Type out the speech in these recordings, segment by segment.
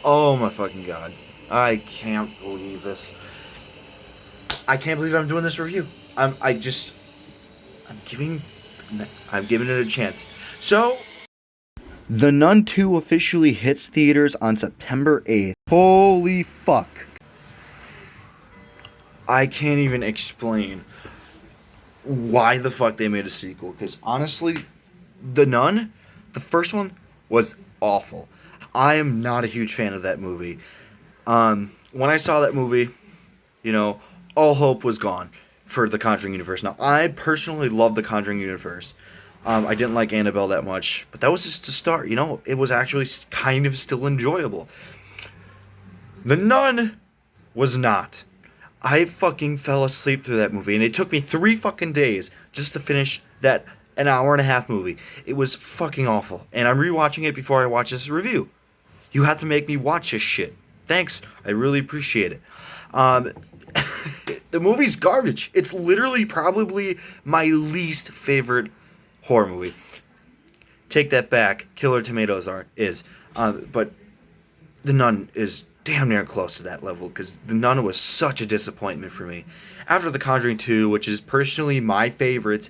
Oh my fucking god. I can't believe this. I can't believe I'm doing this review. I'm giving I'm giving it a chance. So, The Nun 2 officially hits theaters on September 8th. Holy fuck. I can't even explain why the fuck they made a sequel, because honestly, The Nun, the first one, was awful. I am not a huge fan of that movie. When I saw that movie, you know, all hope was gone for the Conjuring universe. Now, I personally love the Conjuring universe. I didn't like Annabelle that much, but that was just to start. It was actually kind of still enjoyable. The Nun was not. I fucking fell asleep through that movie, and it took me 3 fucking days just to finish that an hour and a half movie. It was fucking awful, and I'm rewatching it before I watch this review. You have to make me watch this shit. Thanks, I really appreciate it. The movie's garbage. It's literally probably my least favorite horror movie. Take that back. Killer Tomatoes is. But The Nun is damn near close to that level, because The Nun was such a disappointment for me. After The Conjuring 2, which is personally my favorite,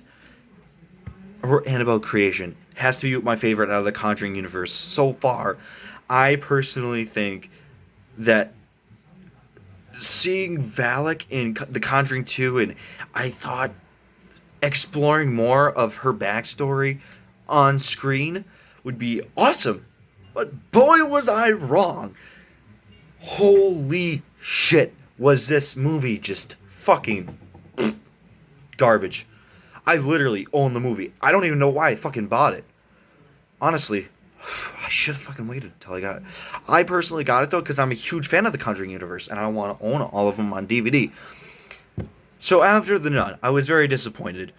or Annabelle creation, has to be my favorite out of the Conjuring universe so far. I personally think that seeing Valak in The Conjuring 2, and I thought exploring more of her backstory on screen would be awesome. But boy, was I wrong. Holy shit, was this movie just fucking garbage. I literally own the movie. I don't even know why I fucking bought it. Honestly, I should have fucking waited until I got it. I personally got it, though, because I'm a huge fan of the Conjuring universe, and I want to own all of them on DVD. So after The Nun, I was very disappointed.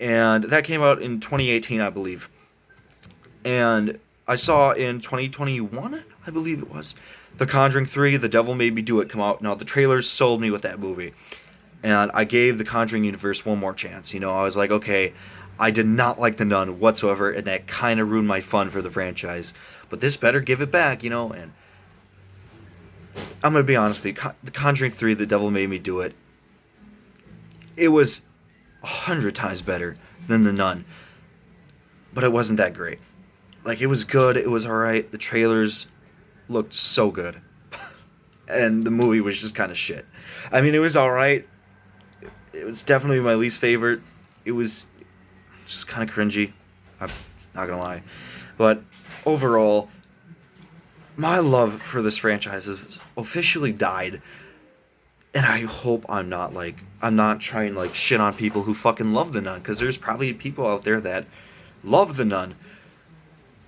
And that came out in 2018, I believe. And I saw in 2021, I believe it was, The Conjuring 3, The Devil Made Me Do It come out. Now, the trailers sold me with that movie. And I gave the Conjuring universe one more chance. I was like, okay, I did not like The Nun whatsoever, and that kind of ruined my fun for the franchise. But this better give it back, and I'm going to be honest with you, The Conjuring 3, The Devil Made Me Do It, it was 100 times better than The Nun. But it wasn't that great. Like, it was good, it was alright, the trailers looked so good. And the movie was just kind of shit. I mean, it was alright. It was definitely my least favorite. It was just kind of cringy. I'm not gonna lie. But overall, my love for this franchise has officially died. And I hope I'm not trying to shit on people who fucking love The Nun, because there's probably people out there that love The Nun,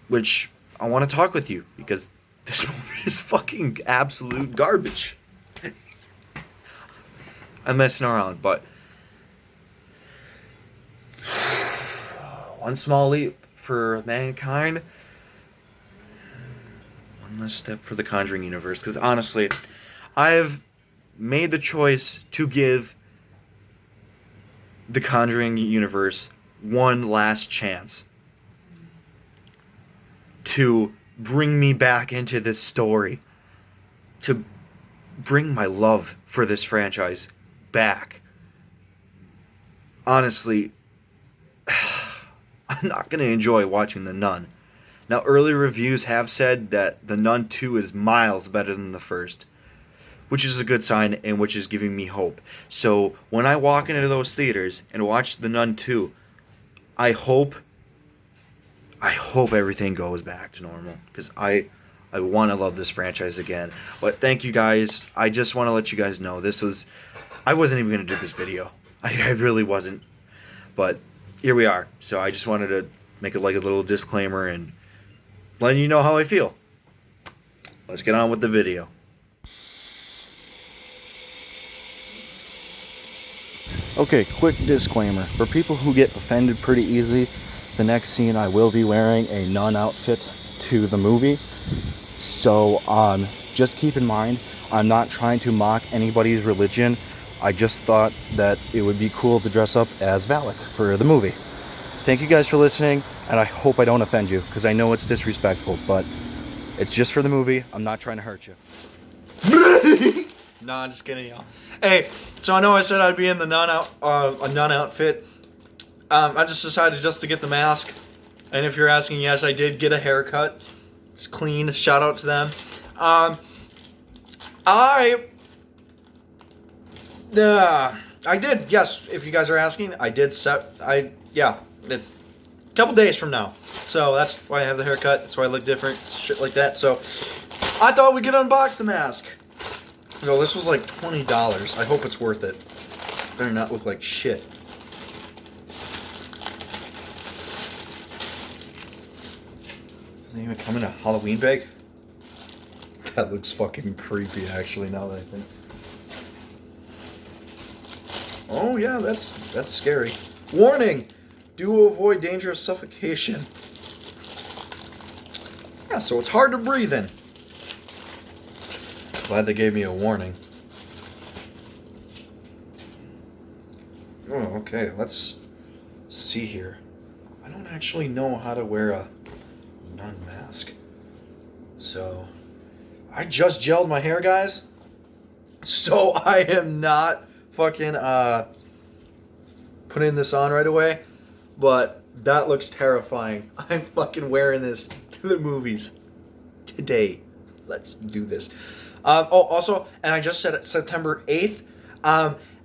which I want to talk with you, because this movie is fucking absolute garbage. I'm messing around, but one small leap for mankind, one less step for the Conjuring universe. Because honestly, I've made the choice to give the Conjuring universe one last chance to bring me back into this story, to bring my love for this franchise back. Honestly, I'm not going to enjoy watching The Nun. Now, early reviews have said that The Nun 2 is miles better than the first, which is a good sign and which is giving me hope. So when I walk into those theaters and watch The Nun 2, I hope everything goes back to normal, because I want to love this franchise again. But thank you guys. I just want to let you guys know I wasn't even going to do this video. I really wasn't. But here we are. So I just wanted to make it like a little disclaimer and letting you know how I feel. Let's get on with the video. Okay, quick disclaimer. For people who get offended pretty easily, the next scene I will be wearing a nun outfit to the movie. So just keep in mind, I'm not trying to mock anybody's religion. I just thought that it would be cool to dress up as Valak for the movie. Thank you guys for listening, and I hope I don't offend you, because I know it's disrespectful, but It's just for the movie. I'm not trying to hurt you. Nah, I'm just kidding, y'all. Hey, so I know I said I'd be in the a nun outfit. I just decided just to get the mask. And if you're asking, yes, I did get a haircut. It's clean. Shout out to them. I did. Yes, if you guys are asking, I did yeah, it's a couple days from now. So that's why I have the haircut. That's why I look different. Shit like that. So I thought we could unbox the mask. So this was like $20. I hope it's worth it. Better not look like shit. Doesn't even come in a Halloween bag. That looks fucking creepy, actually, now that I think. Oh yeah, that's scary. Warning! Do avoid dangerous suffocation. Yeah, so it's hard to breathe in. Glad they gave me a warning. Oh, okay, let's see here. I don't actually know how to wear a nun mask. So, I just gelled my hair, guys. So I am not fucking putting this on right away. But that looks terrifying. I'm fucking wearing this to the movies today. Let's do this. Also, and I just said it, September 8th.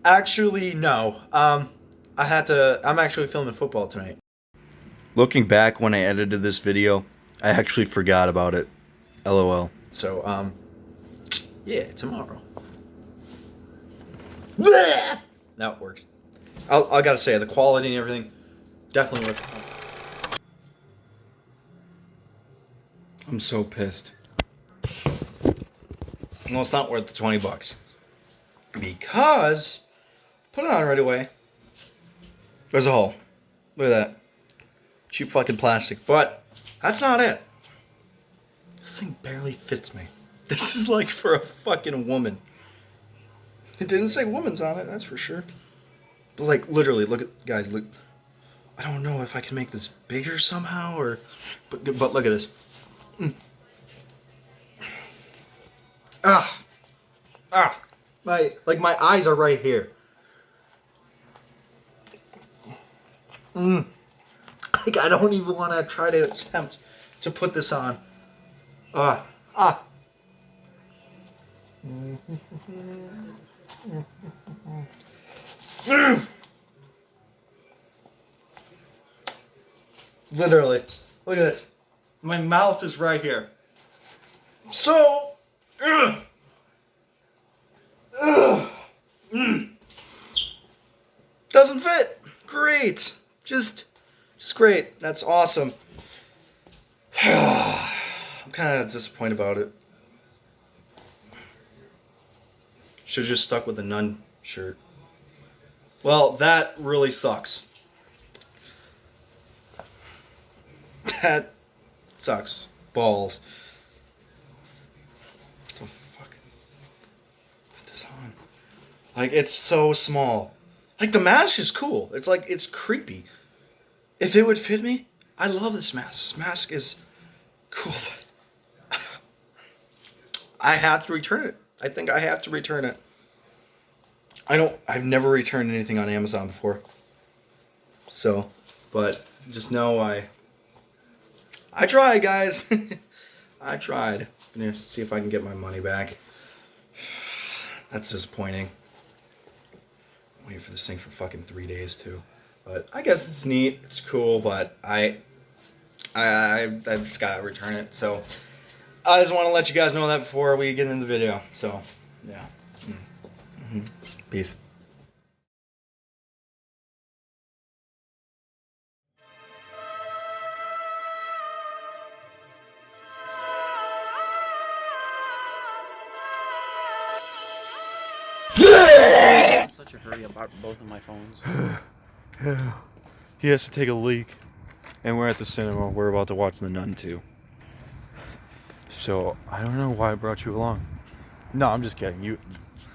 Actually, no. I'm actually filming football tonight. Looking back when I edited this video, I actually forgot about it. LOL. So, yeah, tomorrow. Now it works. I gotta say, the quality and everything, definitely worth it. I'm so pissed. No, it's not worth the $20. Because, put it on right away. There's a hole. Look at that. Cheap fucking plastic. But, that's not it. This thing barely fits me. This is like for a fucking woman. It didn't say woman's on it, that's for sure. But like, literally, look at, guys, look. I don't know if I can make this bigger somehow, or, but look at this. My eyes are right here. Like, I don't even want to try to attempt to put this on. Literally, look at it. My mouth is right here. So, doesn't fit. Great, just great. That's awesome. I'm kind of disappointed about it. Should have just stuck with the nun shirt. Well, that really sucks. That sucks. Balls. What the fuck? Put this on. Like, it's so small. Like, the mask is cool. It's like, it's creepy. If it would fit me, I love this mask. This mask is cool, but I have to return it. I think I have to return it. I've never returned anything on Amazon before. So, but just know I tried, guys. I tried. I'm gonna see if I can get my money back. That's disappointing. I'm waiting for this thing for fucking 3 days too. But I guess it's neat. It's cool, but I just gotta return it. So I just want to let you guys know that before we get into the video. So yeah. Peace. I'm in such a hurry about both of my phones. Yeah. He has to take a leak. And we're at the cinema. We're about to watch The Nun 2. So, I don't know why I brought you along. No, I'm just kidding.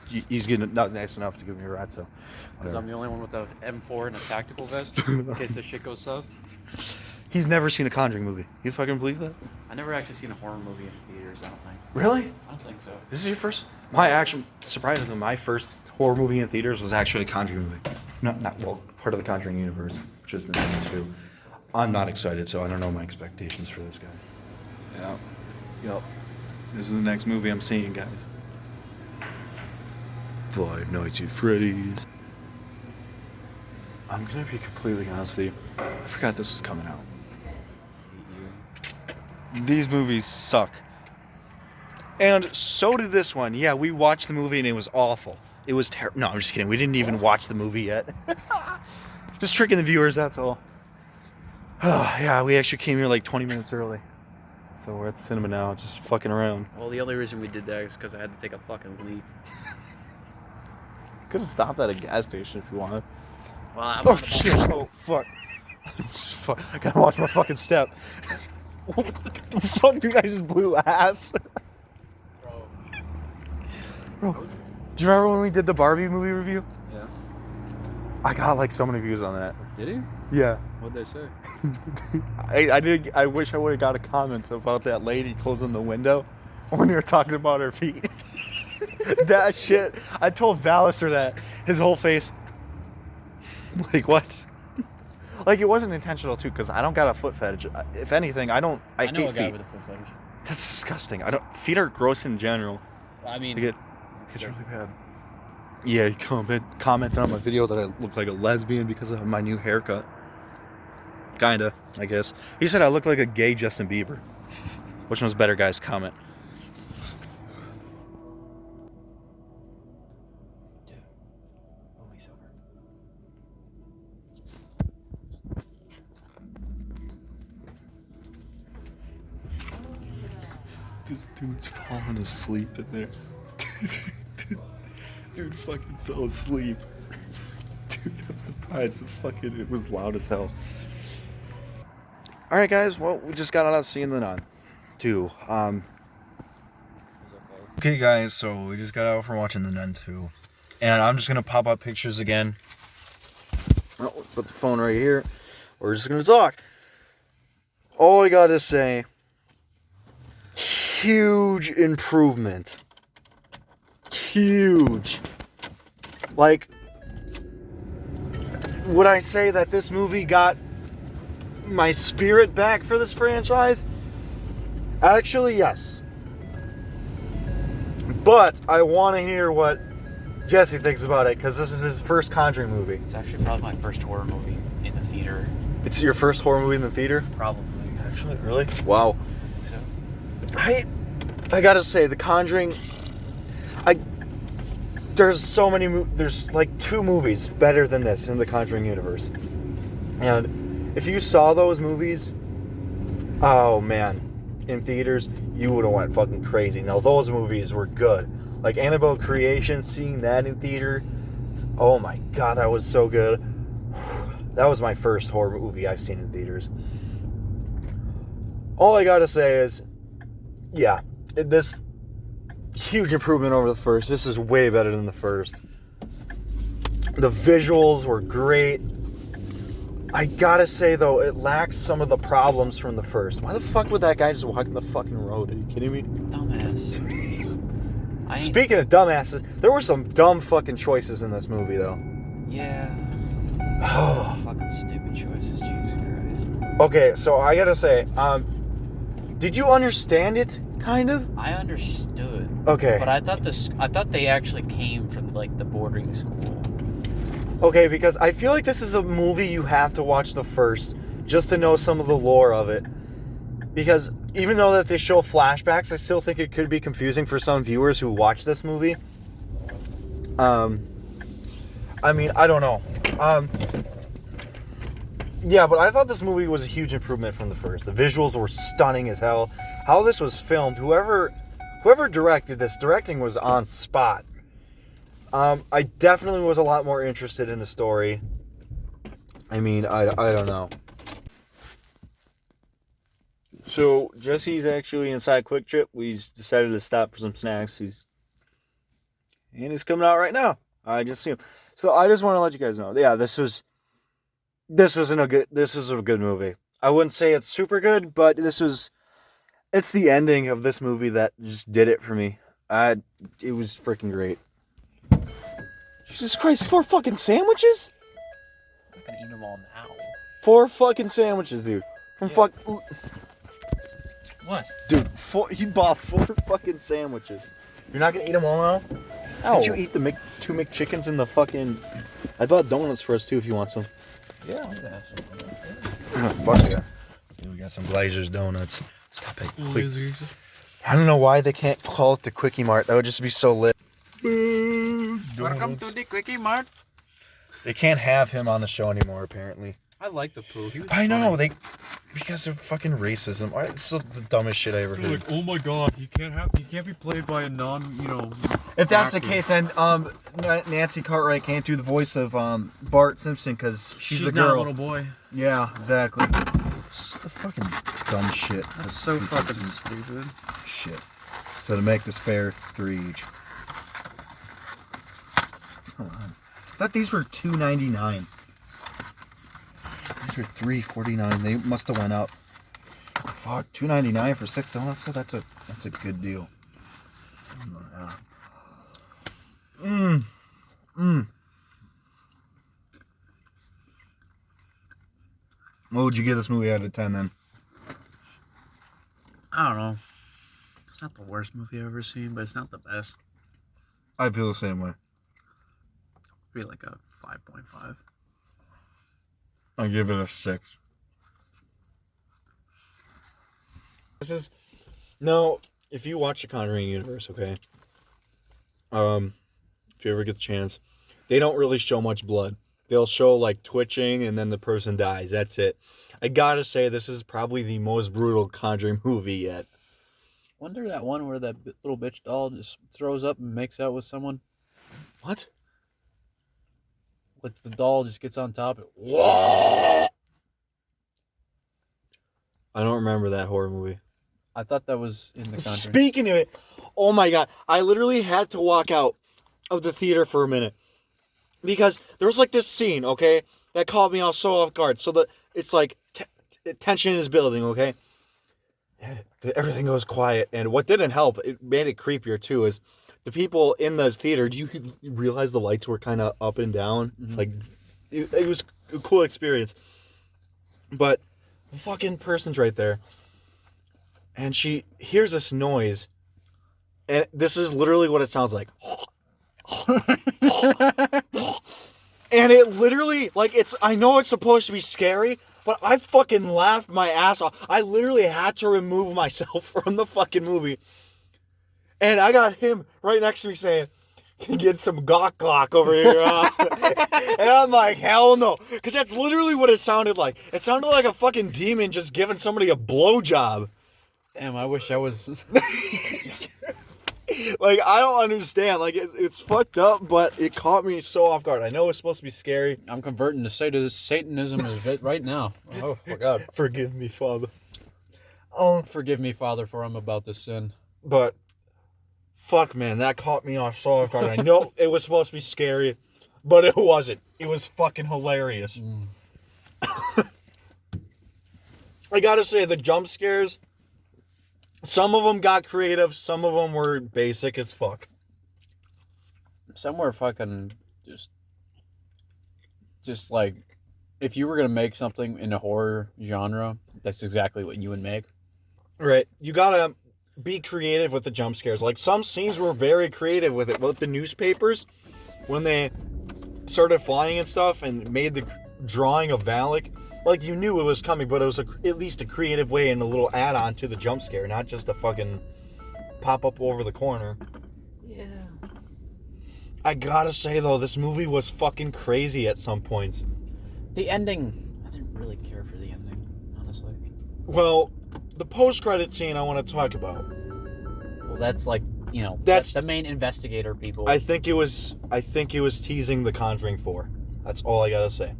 He's getting not nice enough to give me a ride, so. Because I'm the only one with a M4 and a tactical vest, in case this shit goes south. He's never seen a Conjuring movie. You fucking believe that? I never actually seen a horror movie in theaters, I don't think. Really? I don't think so. This is your first? Surprisingly, my first horror movie in theaters was actually a Conjuring movie. Well, part of the Conjuring universe, which is the Nun 2. I'm not excited, so I don't know my expectations for this guy. Yep. This is the next movie I'm seeing, guys. Five Nights at Freddy's. I'm gonna be completely honest with you. I forgot this was coming out. These movies suck. And so did this one. Yeah, we watched the movie and it was awful. It was terrible. No, I'm just kidding. We didn't even watch the movie yet. Just tricking the viewers, that's all. Yeah, we actually came here like 20 minutes early. So we're at the cinema now, just fucking around. Well, the only reason we did that is because I had to take a fucking leak. Could have stopped at a gas station if you wanted. Well, Oh shit! Oh fuck! I gotta watch my fucking step. What the fuck, dude? I just blew ass. Bro, do you remember when we did the Barbie movie review? Yeah. I got like so many views on that. Did he? Yeah. What'd they say? I did. I wish I would have got a comment about that lady closing the window when we were talking about her feet. That shit. I told Vallister that. His whole face. Like what? Like it wasn't intentional too, because I don't got a foot fetish. If anything, I know a hate guy feet. with a foot fetish. That's disgusting. Feet are gross in general. Well, I mean, It's really bad. Yeah, he commented on my video that I look like a lesbian because of my new haircut. Kinda, I guess. He said I look like a gay Justin Bieber. Which one's better, guys? Comment. Dude, movie's over. This dude's falling asleep in there. Dude fucking fell asleep. Dude, I'm surprised it was loud as hell. Alright guys, well, we just got out of seeing the Nun 2. Okay guys, so we just got out from watching the Nun 2. And I'm just gonna pop up pictures again. Oh, put the phone right here. We're just gonna talk. All I gotta say, huge improvement. Huge. Like, would I say that this movie got my spirit back for this franchise? Actually, yes. But I want to hear what Jesse thinks about it, because this is his first Conjuring movie. it's actually probably my first horror movie in the theater. It's your first horror movie in the theater? Probably. Actually, really? Wow. I think so. I gotta say, The Conjuring, there's so many, there's like 2 movies better than this in the Conjuring universe. And if you saw those movies, oh man, in theaters, you would have went fucking crazy. Now, those movies were good. Like Annabelle Creation, seeing that in theater, oh my god, that was so good. That was my first horror movie I've seen in theaters. All I gotta say is, yeah, this huge improvement over the first. This is way better than the first. The visuals were great. I gotta say though, it lacks some of the problems from the first. Why the fuck would that guy just walk in the fucking road? Are you kidding me? Dumbass. Speaking of dumbasses, there were some dumb fucking choices in this movie though. Yeah. Oh. Fucking stupid choices, Jesus Christ. Okay, so I gotta say, did you understand it? Kind of? I understood. Okay. But I thought they actually came from like the boarding school. Okay, because I feel like this is a movie you have to watch the first just to know some of the lore of it. Because even though that they show flashbacks, I still think it could be confusing for some viewers who watch this movie. I mean, I don't know. Yeah, but I thought this movie was a huge improvement from the first. The visuals were stunning as hell. How this was filmed, whoever directed this, directing was on spot. I definitely was a lot more interested in the story. I mean, I don't know. So, Jesse's actually inside Quick Trip. We decided to stop for some snacks. He's coming out right now. I just see him. So, I just want to let you guys know. Yeah, this was a good movie. I wouldn't say it's super good, but it's the ending of this movie that just did it for me. It was freaking great. Jesus Christ, 4 fucking sandwiches? I'm not gonna eat them all now. 4 fucking sandwiches, dude. What? Dude, he bought 4 fucking sandwiches. You're not gonna eat them all now? No. Did you eat the 2 McChickens and the fucking... I bought donuts for us too if you want some. Yeah, I'm gonna have some. Fuck yeah. Dude, we got some Glazer's donuts. Stop it. Glazer's. I don't know why they can't call it the Quickie Mart. That would just be so lit. Welcome to the Quickie Mart. They can't have him on the show anymore, apparently. I like the poo. He was I know, funny. because of fucking racism. It's the dumbest shit I ever heard. Like, oh my god, he can't be played by a non, If that's the actor. case, then Nancy Cartwright can't do the voice of Bart Simpson because she's the not a girl. little boy. Yeah, exactly. It's the fucking dumb shit. That's so fucking stupid. Shit. So to make this fair, 3 each. Hold on. I thought these were $2.99. These are $3.49. They must have went up. Fuck, $2.99 for 6 donuts. So that's a good deal. What would you give this movie out of 10 then? I don't know. It's not the worst movie I've ever seen, but it's not the best. I feel the same way. Be like a 5.5. I'll give it a 6. If you watch the Conjuring universe, okay? If you ever get the chance, they don't really show much blood. They'll show like twitching and then the person dies. That's it. I gotta say, this is probably the most brutal Conjuring movie yet. Wonder that one where that little bitch doll just throws up and makes out with someone. What? Like the doll just gets on top. I don't remember that horror movie. I thought that was in the Conjuring. Speaking of it, oh my god, I literally had to walk out of the theater for a minute because there was like this scene, okay, that caught me so off guard. So it's like tension is building, okay. Everything goes quiet, and what didn't help, it made it creepier too, is the people in the theater. Do you realize the lights were kind of up and down? Mm-hmm. Like it was a cool experience, but the fucking person's right there. And she hears this noise, and this is literally what it sounds like. And it literally, like, I know it's supposed to be scary, but I fucking laughed my ass off. I literally had to remove myself from the fucking movie. And I got him right next to me saying, get some gawk over here. And I'm like, hell no. Because that's literally what it sounded like. It sounded like a fucking demon just giving somebody a blowjob. Damn, I wish I was... Like, I don't understand. Like, it's fucked up, but it caught me so off guard. I know it's supposed to be scary. I'm converting to Satanism right now. Oh, my God. Forgive me, Father. Forgive me, Father, for I'm about to sin. But, fuck, man, that caught me off so off guard. I know it was supposed to be scary, but it wasn't. It was fucking hilarious. I gotta say, the jump scares... Some of them got creative, some of them were basic as fuck. Some were fucking just like, if you were going to make something in a horror genre, that's exactly what you would make. Right. You gotta be creative with the jump scares. Like, some scenes were very creative with it. With the newspapers, when they started flying and stuff and made the drawing of Valak, like, you knew it was coming, but it was at least a creative way and a little add-on to the jump scare, not just a fucking pop-up over the corner. Yeah. I gotta say, though, this movie was fucking crazy at some points. The ending, I didn't really care for the ending, honestly. Well, the post-credit scene I want to talk about. Well, that's like, That's the main investigator people. I think it was teasing The Conjuring 4. That's all I gotta say.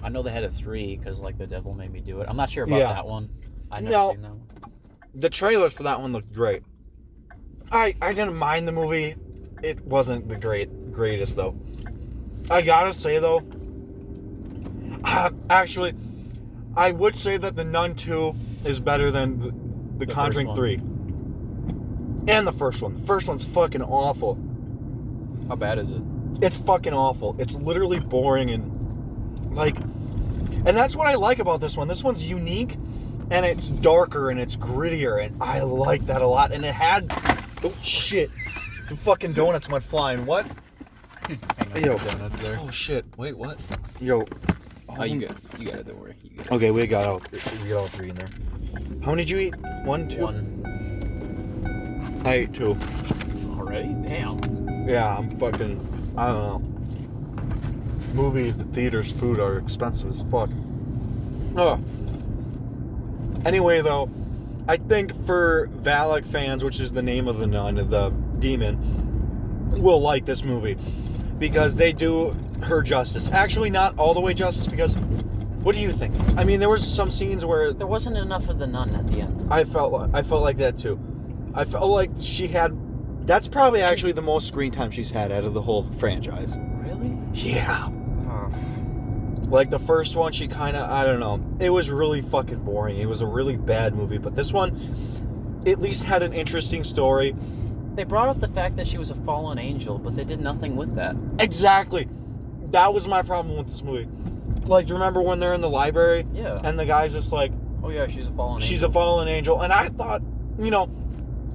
I know they had a 3 because, like, the devil made me do it. I'm not sure about that one. I never seen that one. The trailer for that one looked great. I didn't mind the movie. It wasn't the greatest, though. I gotta say, though, actually, I would say that the Nun 2 is better than the Conjuring first 3. And the first one. The first one's fucking awful. How bad is it? It's fucking awful. It's literally boring and like, and that's what I like about this one. This one's unique and it's darker and it's grittier and I like that a lot. And it had, oh shit, the fucking donuts went flying. What? Yo, donuts there. oh shit, wait, what? Yo. Oh, you got it. Don't worry. You got it. Okay, we got all three in there. How many did you eat? 1, 2? 1. I ate 2. Already? Damn. Yeah, I'm fucking, I don't know. Movies, the theaters, food are expensive as fuck. Ugh. Anyway, though, I think for Valak fans, which is the name of the nun, of the demon, will like this movie. Because they do her justice. Actually, not all the way justice, because what do you think? I mean, there was some scenes where There wasn't enough of the nun at the end. I felt like that too. I felt like she had. That's probably actually the most screen time she's had out of the whole franchise. Really? Yeah. Oh. Like the first one, she kind of, I don't know. It was really fucking boring. It was a really bad movie. But this one, at least had an interesting story. They brought up the fact that she was a fallen angel, but they did nothing with that. Exactly. That was my problem with this movie. Like, do you remember when they're in the library? Yeah. And the guy's just like, Oh yeah, she's a fallen she's angel. a fallen angel. And I thought, you know,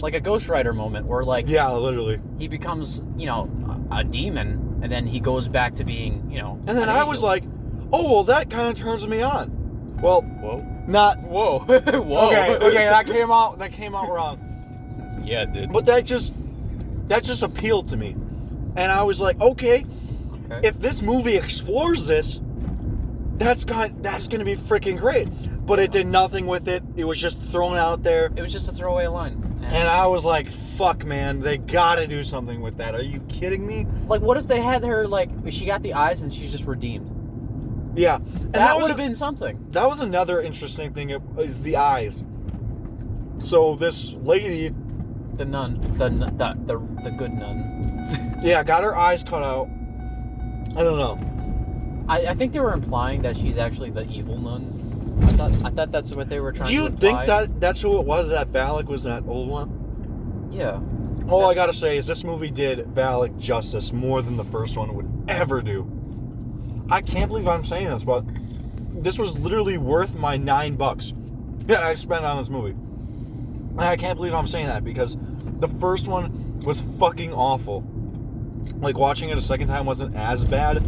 Like a Ghost Rider moment where like yeah, literally. he becomes, a demon and then he goes back to being, And then an I was angel. like, oh, well, that kind of turns me on. Well, Whoa. not. Whoa. Whoa. Okay, that came out wrong. Yeah, it did. But that just appealed to me. And I was like, okay, Okay. if this movie explores this, that's gonna be freaking great. But it did nothing with it. It was just thrown out there. It was just a throwaway line. And I was like, fuck, man, they gotta do something with that. Are you kidding me? Like, what if they had her, like, she got the eyes and she's just redeemed? Yeah. And That was would have been something. That was another interesting thing, is the eyes. So this lady, The nun. The good nun. yeah, got her eyes cut out. I don't know. I think they were implying that she's actually the evil nun. I thought that's what they were trying Do to you imply. think that's who it was, that Valak was that old one? Yeah. All I gotta say is this movie did Valak justice more than the first one would ever do. I can't believe I'm saying this, but this was literally worth my $9 that I spent on this movie. And I can't believe I'm saying that because the first one was fucking awful. Like, watching it a second time wasn't as bad.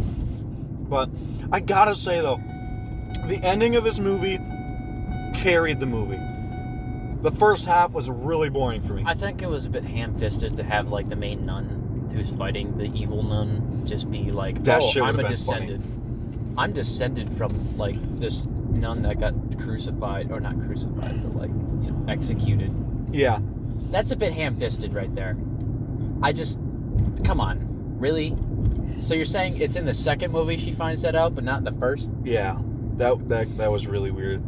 But I gotta say, though, the ending of this movie carried the movie. The first half was really boring for me. I think it was a bit ham-fisted to have, like, the main nun who's fighting the evil nun just be like, That oh, shit I'm would've a been descendant. I'm descended from, like, this nun that got crucified, or not crucified, but, like, executed. Yeah. That's a bit ham-fisted right there. Come on, really? So you're saying it's in the second movie she finds that out, but not in the first? Yeah. That was really weird.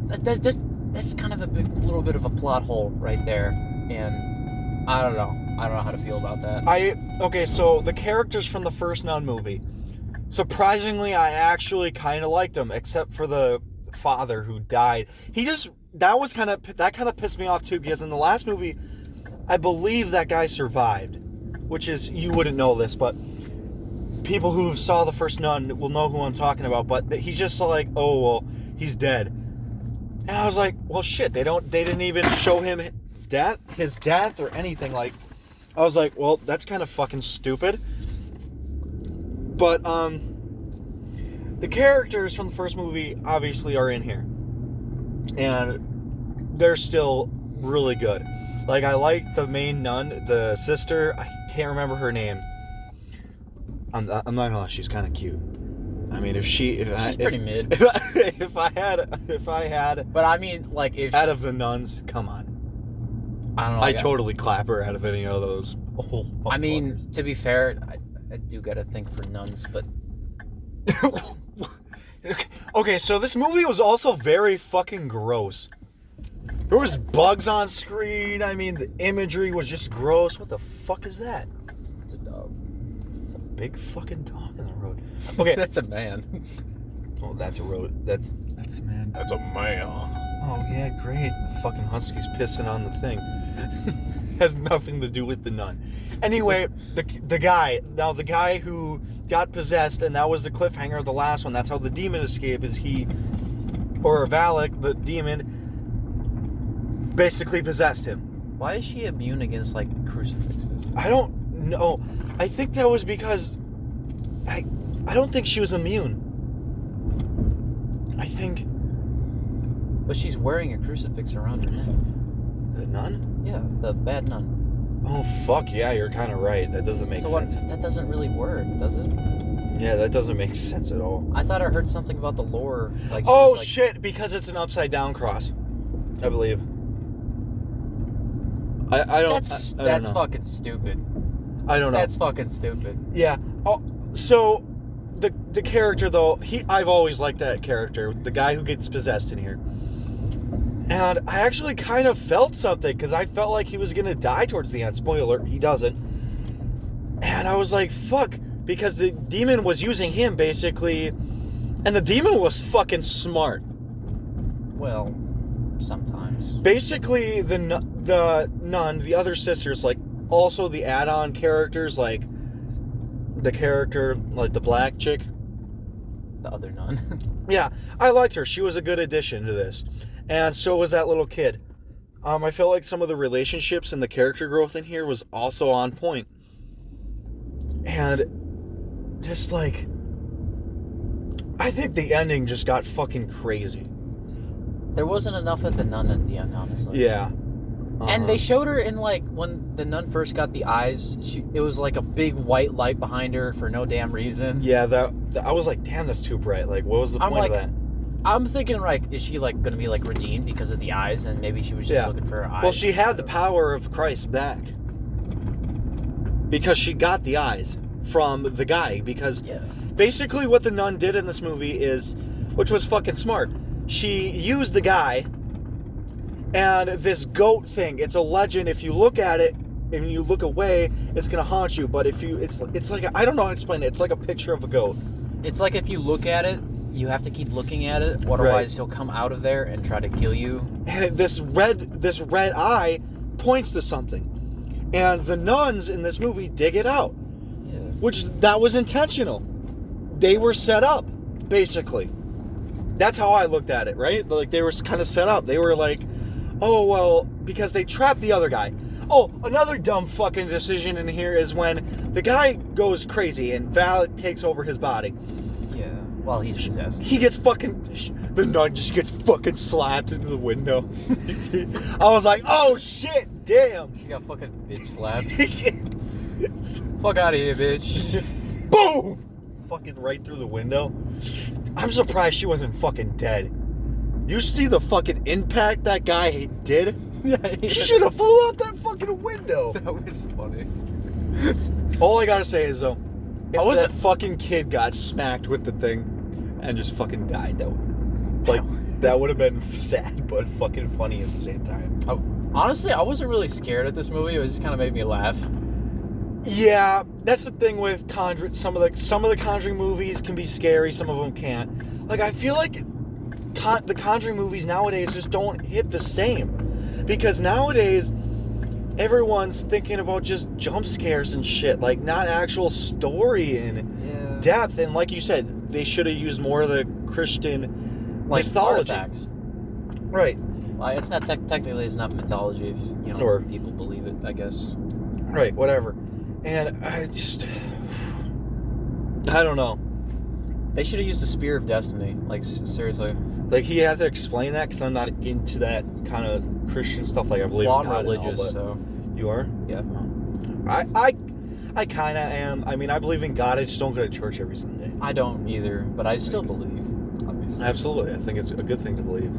That's kind of little bit of a plot hole right there, and I don't know how to feel about that. Okay, so the characters from the first Nun movie, surprisingly, I actually kind of liked them, except for the father who died. That kind of pissed me off too, because in the last movie, I believe that guy survived, which is, you wouldn't know this, but people who saw the first Nun will know who I'm talking about. But he's just like, oh well, he's dead, and I was like, well shit, they didn't even show him his death or anything. Like, I was like, well, that's kind of fucking stupid. But the characters from the first movie obviously are in here, and they're still really good. Like, I like the main nun, the sister. I can't remember her name. I'm not gonna lie, she's kind of cute. I mean, She's pretty mid. If I had, But I mean, like, if out of the nuns, come on, I don't know. I totally clap her out of any of those. Oh, I mean, to be fair, I do gotta think for nuns, but okay, so this movie was also very fucking gross. There was bugs on screen. I mean, the imagery was just gross. What the fuck is that? it's a dog. It's a big fucking dog in the road. Okay. That's a man. Oh, that's a road. That's That's a man. That's a male. Oh, yeah, great. The fucking husky's pissing on the thing. Has nothing to do with the nun. Anyway, the guy who got possessed, and that was the cliffhanger of the last one. That's how the demon escaped, is or Valak, the demon, basically possessed him. Why is she immune against, like, crucifixes? I don't know. I think that was because I don't think she was immune. I think But she's wearing a crucifix around her neck. the nun? Yeah, the bad nun. Oh fuck yeah, you're kind of right. That doesn't make sense. That doesn't really work, does it? Yeah, that doesn't make sense at all. I thought I heard something about the lore. Like, Oh shit! Because it's an upside down cross, I believe. I don't. That's I don't know. fucking stupid. I don't know. That's fucking stupid. Yeah. Oh, so the character though, I've always liked that character, the guy who gets possessed in here. And I actually kind of felt something because I felt like he was gonna die towards the end. Spoiler, he doesn't. And I was like, fuck, because the demon was using him basically, and the demon was fucking smart. Well, sometimes. Basically, the nun, the other sisters, like also the add-on characters, like the character, like the black chick. The other nun. Yeah, I liked her. She was a good addition to this. And so was that little kid. I felt like some of the relationships and the character growth in here was also on point. And just like, I think the ending just got fucking crazy. There wasn't enough of the nun at the end, honestly. Yeah. And they showed her in, like, when the nun first got the eyes, it was like a big white light behind her for no damn reason. Yeah, that I was like, damn, that's too bright. Like, what was the point of that? I'm thinking, like, is she, like, going to be, like, redeemed because of the eyes, and maybe she was just looking for her eyes? Well, she had the power of Christ back. Because she got the eyes from the guy. Because basically what the nun did in this movie is, which was fucking smart, she used the guy and this goat thing. It's a legend. If you look at it and you look away, it's going to haunt you. But if you, it's like, I don't know how to explain it. It's like a picture of a goat. It's like if you look at it, you have to keep looking at it, otherwise he'll come out of there and try to kill you. And this red eye points to something. And the nuns in this movie dig it out. Yeah. Which, that was intentional. They were set up, basically. That's how I looked at it, right? Like, they were kind of set up. They were like, oh, well, because they trapped the other guy. Oh, another dumb fucking decision in here is when the guy goes crazy and Valak takes over his body. Yeah, while he's possessed. He gets fucking... The nun just gets fucking slapped into the window. I was like, oh, shit, damn. She got fucking bitch slapped. Fuck out of here, bitch. Boom! Fucking right through the window. I'm surprised she wasn't fucking dead. You see the fucking impact that guy did? He should have flew out that fucking window. That was funny. All I gotta say is, though, if that fucking kid got smacked with the thing and just fucking died, that would have been sad, but fucking funny at the same time. Honestly, I wasn't really scared at this movie. It just kind of made me laugh. Yeah, that's the thing with Conjuring. Some of the Conjuring movies can be scary. Some of them can't. Like, I feel like the Conjuring movies nowadays just don't hit the same. Because nowadays, everyone's thinking about just jump scares and shit. Like, not actual story and depth. And like you said, they should have used more of the Christian mythology. Artifacts. Right. It's not technically, it's not mythology if people believe it, I guess. Right, whatever. And I don't know. They should have used the Spear of Destiny. Like, seriously. Like, he had to explain that because I'm not into that kind of Christian stuff. Like, I believe in God religious, and all, but so. You are? Yeah. I kind of am. I mean, I believe in God. I just don't go to church every Sunday. I don't either, but I still believe, obviously. Absolutely. I think it's a good thing to believe.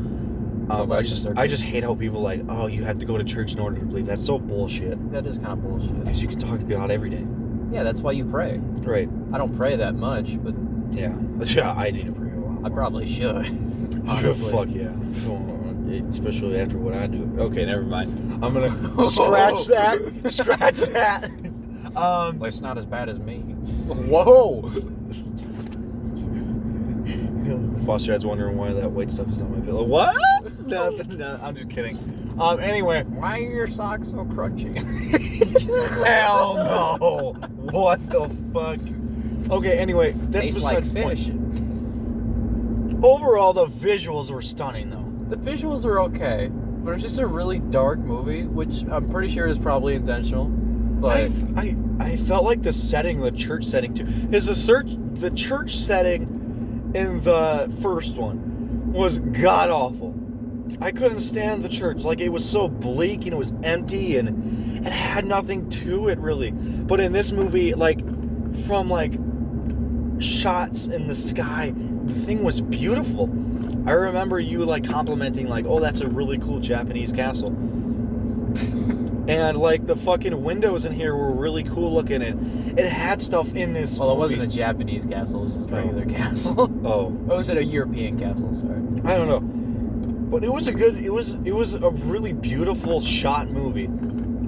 I just hate how people like, oh, you have to go to church in order to believe. That's so bullshit. That is kind of bullshit. Because you can talk to God every day. Yeah, that's why you pray. Right. I don't pray that much, but... Yeah, I need to pray a lot more. I probably should. Honestly. Fuck yeah. Especially after what I do. Okay, never mind. I'm gonna scratch that. Scratch that. It's not as bad as me. Whoa! foster dad's wondering why that white stuff is on my pillow. What? Nothing. No, I'm just kidding. Anyway. Why are your socks so crunchy? Hell no. What the fuck? Okay, anyway, that's Tastes like besides the point. fish. Overall, the visuals were stunning, though. The visuals are okay, but it's just a really dark movie, which I'm pretty sure is probably intentional. But I felt like the setting, the church setting too, is the church setting in the first one was god awful. I couldn't stand the church. Like, it was so bleak and it was empty and it had nothing to it really. But in this movie, like, from like shots in the sky, the thing was beautiful. I remember you like complimenting like, oh, that's a really cool Japanese castle. And like the fucking windows in here were really cool looking, and it had stuff in this well, it movie. wasn't a Japanese castle; it was just a regular castle. Oh, Or was it a European castle? Sorry. I don't know, but it was a really beautiful shot movie.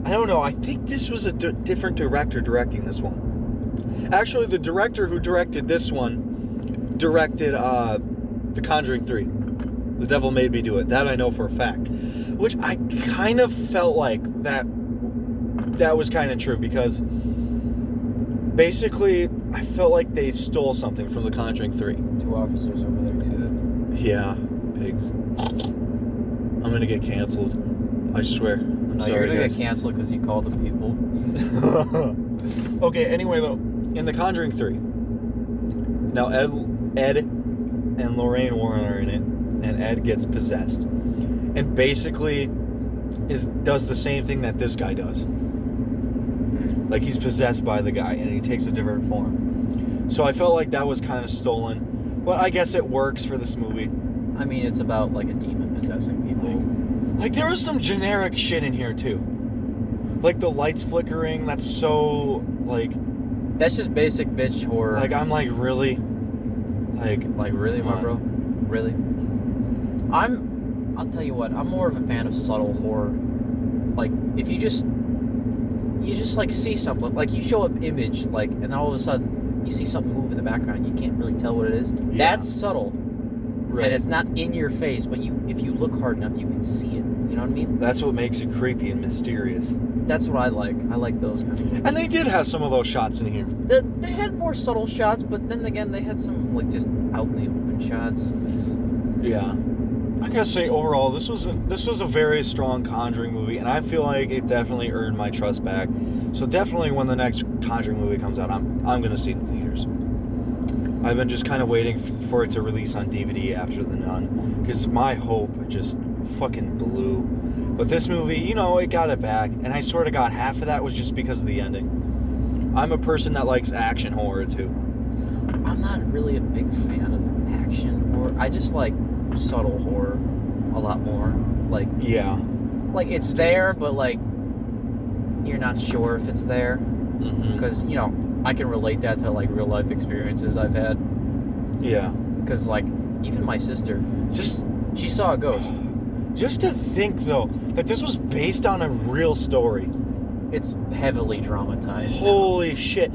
I don't know. I think this was a different director directing this one. Actually, the director who directed this one directed The Conjuring 3. The Devil Made Me Do It. That I know for a fact. Which I kind of felt like that was kind of true, because basically I felt like they stole something from The Conjuring 3. 2 officers over there. You see that? Yeah, pigs. I'm gonna get canceled. I swear. I'm sorry, You're gonna guys. get canceled because you called the people. Okay, anyway though, in The Conjuring 3, now Ed and Lorraine Warren are in it, and Ed gets possessed. And basically does the same thing that this guy does. Like, he's possessed by the guy and he takes a different form. So I felt like that was kind of stolen. But I guess it works for this movie. I mean, it's about like a demon possessing people. Like there was some generic shit in here too. Like the lights flickering, that's so like That's just basic bitch horror. like I'm like really Like really, my bro? Really? I'll tell you what, I'm more of a fan of subtle horror. Like, if you just like see something, like you show an image, like, and all of a sudden you see something move in the background, you can't really tell what it is. Yeah. That's subtle. right. And it's not in your face, but if you look hard enough, you can see it. You know what I mean? That's what makes it creepy and mysterious. That's what I like. I like those kind of things. And they did have some of those shots in here. They had more subtle shots, but then again, they had some, like, just out in the open shots. Yeah. I gotta say, overall, this was a very strong Conjuring movie, and I feel like it definitely earned my trust back. So definitely, when the next Conjuring movie comes out, I'm gonna see it in theaters. I've been just kind of waiting for it to release on DVD after The Nun, because my hope just fucking blew. But this movie, you know, it got it back, and I sort of got half of that was just because of the ending. I'm a person that likes action horror too. I'm not really a big fan of action horror. I just like subtle horror a lot more. Like, Yeah. like it's there, but like you're not sure if it's there, Mm-hmm. because you know I can relate that to like real life experiences I've had. Yeah. Because like even my sister, she saw a ghost. Just to think, though, that this was based on a real story. It's heavily dramatized. Holy shit.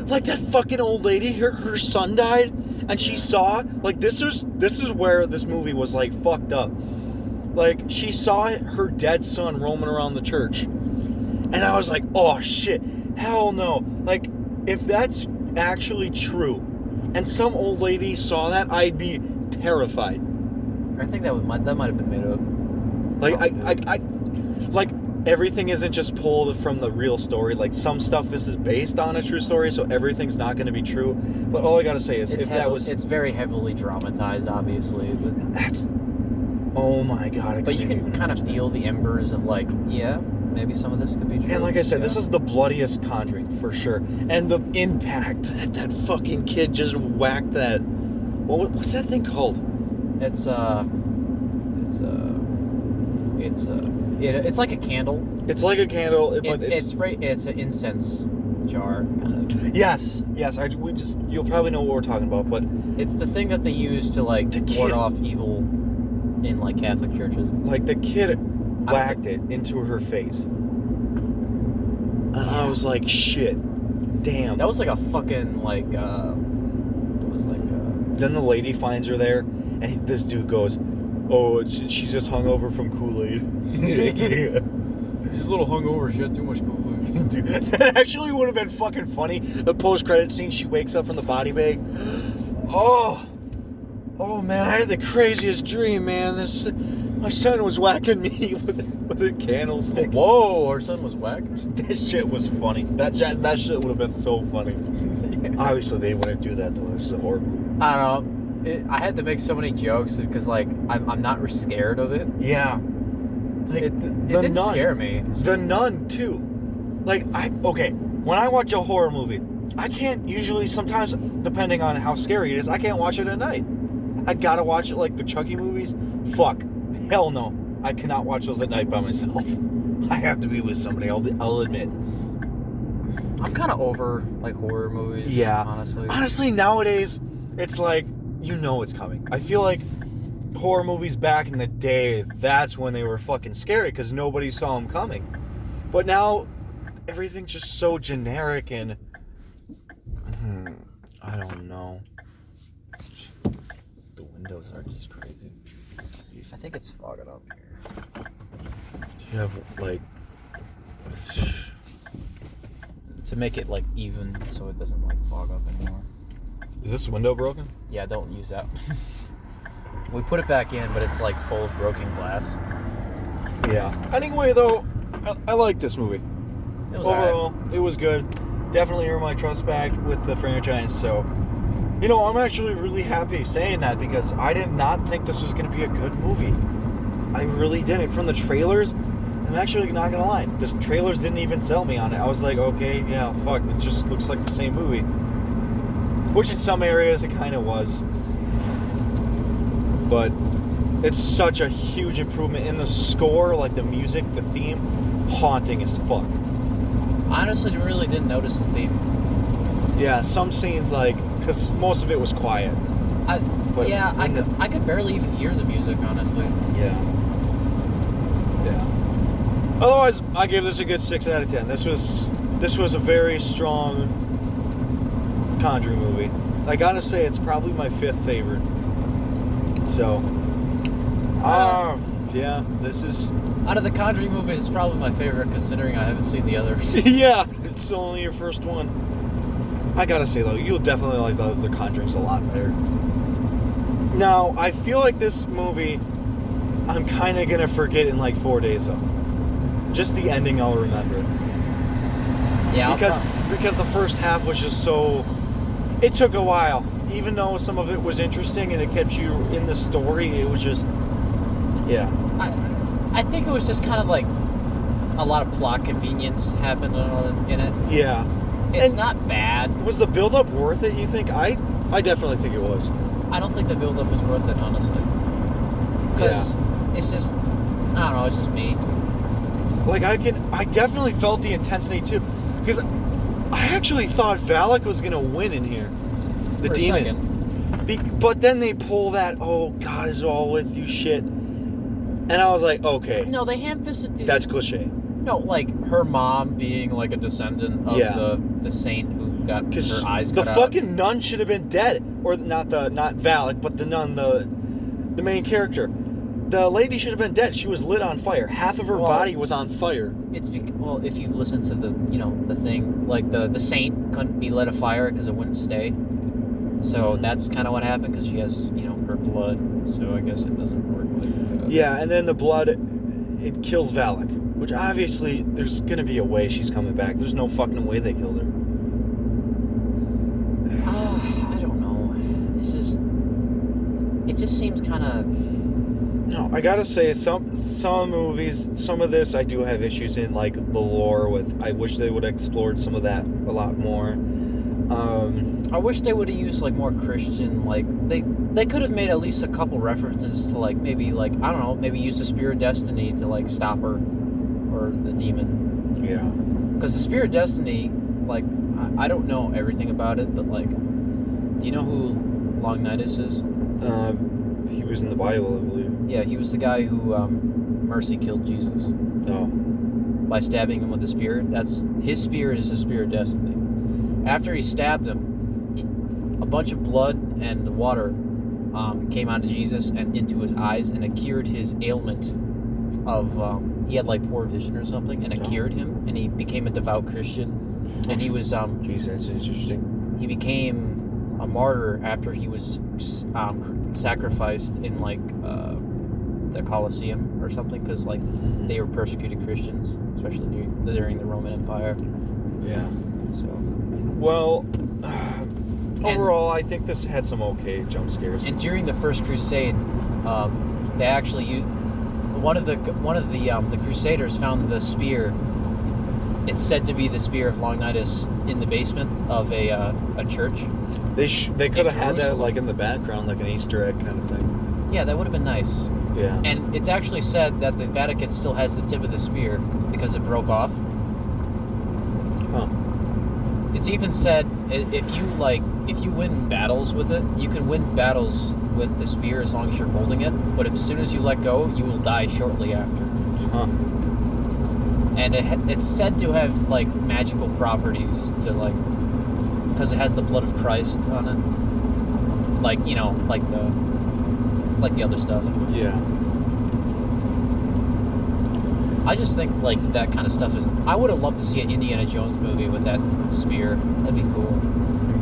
Like that fucking old lady, her son died, and she saw, like, this is where this movie was, like, fucked up. Like, she saw her dead son roaming around the church. And I was like, oh shit, hell no. Like, if that's actually true, and some old lady saw that, I'd be terrified. I think that might have been made up. Like, I like, everything isn't just pulled from the real story. Like, some stuff this is based on a true story, so everything's not going to be true. But all I gotta say is, It's very heavily dramatized, obviously, but oh my god. you can kind of feel the embers of like, yeah, maybe some of this could be true. And like I said, yeah. this is the bloodiest Conjuring, for sure. And the impact that fucking kid just whacked that, what's that thing called? It's like a candle. It's like a candle, but It's an incense jar kind of. Yes. You'll probably know what we're talking about, but It's the thing that they use to like The ward kid- off evil in like Catholic churches. like the kid whacked it into her face. And I was like, shit, damn. That was like a fucking like it was like Then the lady finds her there, And this dude goes, "Oh, she's just hungover from Kool-Aid." She's a little hungover. She had too much Kool-Aid. Dude, that actually would have been fucking funny. The post-credit scene, she wakes up from the body bag. Oh man, I had the craziest dream, man. My son was whacking me with a candlestick. Whoa, our son was whacked. That shit was funny. That shit would have been so funny. Obviously, they wouldn't do that though. This is a horror movie. I don't know. I had to make so many jokes because like I'm not scared of it. Yeah. Like It the didn't Nun. scare me. The Nun too. Like when I watch a horror movie, I can't usually, sometimes depending on how scary it is, I can't watch it at night. I gotta watch it like the Chucky movies. Fuck. Hell no. I cannot watch those at night by myself. I have to be with somebody, I'll admit. I'm kind of over like horror movies. Yeah. Honestly, nowadays, it's like, it's coming. I feel like horror movies back in the day, that's when they were fucking scary because nobody saw them coming. But now, everything's just so generic and I don't know. The windows are just crazy. I think it's fogging up here. You have like To make it like even so it doesn't like fog up anymore. is this window broken? Yeah, don't use that. We put it back in, but it's like full of broken glass. Yeah. Anyway, though, I like this movie. It was Overall, it was good. Definitely earned my trust back with the franchise. So, I'm actually really happy saying that because I did not think this was going to be a good movie. I really didn't. From the trailers, I'm actually not going to lie. The trailers didn't even sell me on it. I was like, okay, yeah, fuck. It just looks like the same movie. Which in some areas it kind of was. But it's such a huge improvement in the score, like the music, the theme, haunting as fuck. Honestly, really didn't notice the theme. Yeah, some scenes because most of it was quiet. I could barely even hear the music, honestly. Yeah. Otherwise, I give this a good 6 out of 10. This was a very strong Conjuring movie. I gotta say, it's probably my 5th favorite. So, yeah, this is... Out of the Conjuring movies, it's probably my favorite, considering I haven't seen the others. Yeah, it's only your first one. I gotta say, though, you'll definitely like the Conjurings a lot better. Now, I feel like this movie, I'm kind of gonna forget in like 4 days, though. Just the ending I'll remember. Yeah, Because the first half was just so... It took a while. Even though some of it was interesting and it kept you in the story, it was just... Yeah. I think it was just kind of like a lot of plot convenience happened in it. Yeah. It's not bad. Was the build-up worth it, you think? I definitely think it was. I don't think the build-up was worth it, honestly. Because it's just... I don't know, it's just me. Like, I definitely felt the intensity, too. Because I actually thought Valak was going to win in here. The For a demon. second. But then they pull that, oh, God is all with you shit. And I was like, okay. No, they ham-fisted the... That's cliche. No, like, her mom being, like, a descendant of the saint who got her eyes cut out. The fucking nun should have been dead. Or not Valak, but the nun, the main character. The lady should have been dead. She was lit on fire. Half of her body was on fire. It's if you listen to the thing, like the saint couldn't be lit afire because it wouldn't stay. So that's kind of what happened because she has her blood. So I guess it doesn't work like that. Yeah, and then the blood, it kills Valak. Which obviously there's gonna be a way she's coming back. There's no fucking way they killed her. I don't know. It just seems kind of. No, I gotta say, some movies, some of this I do have issues in, like the lore with. I wish they would have explored some of that a lot more. I wish they would have used like more Christian, like they could have made at least a couple references to like maybe like I don't know, maybe use the Spear of Destiny to like stop her or the demon. Yeah. Because the Spear of Destiny, like I don't know everything about it, but like, do you know who Long Nidus is? He was in the Bible, I believe. Yeah, he was the guy who Mercy killed Jesus. Oh. By stabbing him with a spear. That's his spear is the Spear of Destiny. After he stabbed him, a bunch of blood and water came onto Jesus and into his eyes, and it cured his ailment of he had like poor vision or something, and it cured him, and he became a devout Christian, and he was Jeez, that's interesting. he became a martyr after he was sacrificed in like the Colosseum or something, because like they were persecuted Christians, especially during the Roman Empire. Yeah. So Well, overall, I think this had some okay jump scares. and during the First Crusade, they actually one of the Crusaders found the spear. It's said to be the spear of Longinus in the basement of a church. They could have had that Jerusalem. like in the background, like an Easter egg kind of thing. Yeah, that would have been nice. Yeah. And it's actually said that the Vatican still has the tip of the spear because it broke off. Huh. It's even said if you win battles with it, you can win battles with the spear as long as you're holding it. But as soon as you let go, you will die shortly after. Huh. And it's said to have like magical properties to like, because it has the blood of Christ on it. Like like the other stuff. Yeah. I just think like that kind of stuff is. I would have loved to see an Indiana Jones movie with that spear. That'd be cool.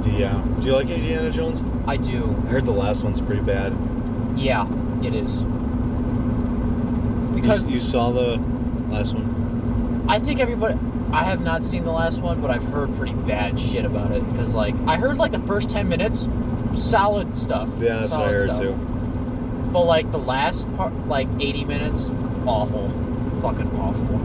Yeah. Do you like Indiana Jones? I do. I heard the last one's pretty bad. Yeah, it is. Because you saw the last one? I think everybody. I have not seen the last one, but I've heard pretty bad shit about it. Because like I heard like the first 10 minutes, solid stuff. Yeah, that's what I heard too. But like the last part, like 80 minutes, awful. Fucking awful.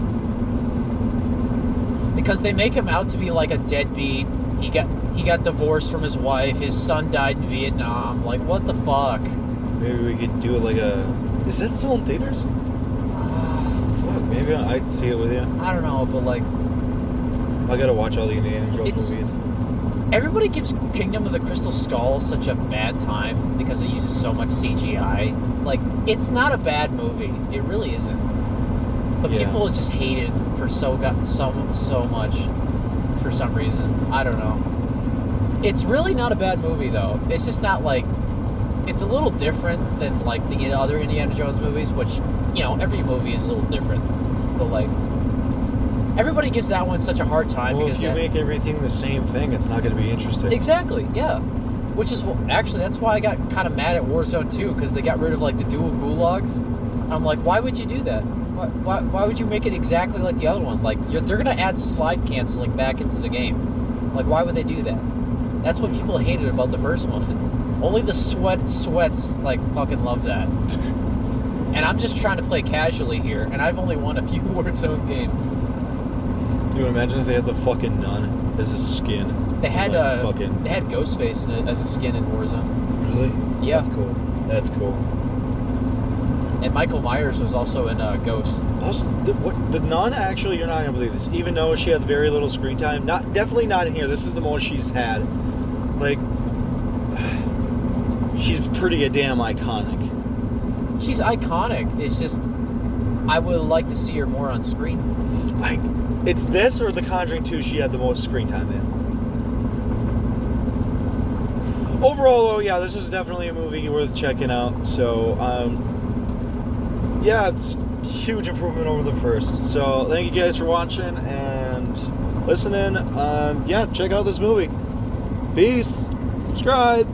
Because they make him out to be like a deadbeat. He got divorced from his wife. His son died in Vietnam. Like, what the fuck? Maybe we could do it like a... Is that still in theaters? Fuck, maybe I'd see it with you. I don't know, but like... I gotta watch all the Indiana Jones movies. Everybody gives Kingdom of the Crystal Skull such a bad time because it uses so much CGI. Like, it's not a bad movie. It really isn't. But Yeah. people just hate it for so much for some reason. I don't know. It's really not a bad movie though. It's just not like, it's a little different than like the other Indiana Jones movies, which, you know, every movie is a little different. But like, everybody gives that one such a hard time. Well, because if you make everything the same thing, it's not gonna be interesting. Exactly, yeah. Which is, actually, that's why I got kind of mad at Warzone 2, because they got rid of like the dual gulags. I'm like, why would you do that? Why would you make it exactly like the other one? Like, they're gonna add slide canceling back into the game. Like, why would they do that? That's what people hated about the first one. Only the sweats like fucking love that. And I'm just trying to play casually here, and I've only won a few Warzone games. Dude, imagine if they had the fucking nun as a skin. They had like, they had Ghostface as a skin in Warzone. Really? Yeah. That's cool. That's cool. And Michael Myers was also in Ghost. Also, the nun, actually, you're not gonna believe this. Even though she had very little screen time, definitely not in here. This is the most she's had. Like, she's pretty damn iconic. She's iconic. It's just, I would like to see her more on screen. Like, it's this or The Conjuring 2 she had the most screen time in. Overall, though, yeah, this was definitely a movie worth checking out. So, yeah, it's huge improvement over the first. So, thank you guys for watching and listening. Yeah, check out this movie. Peace. Subscribe.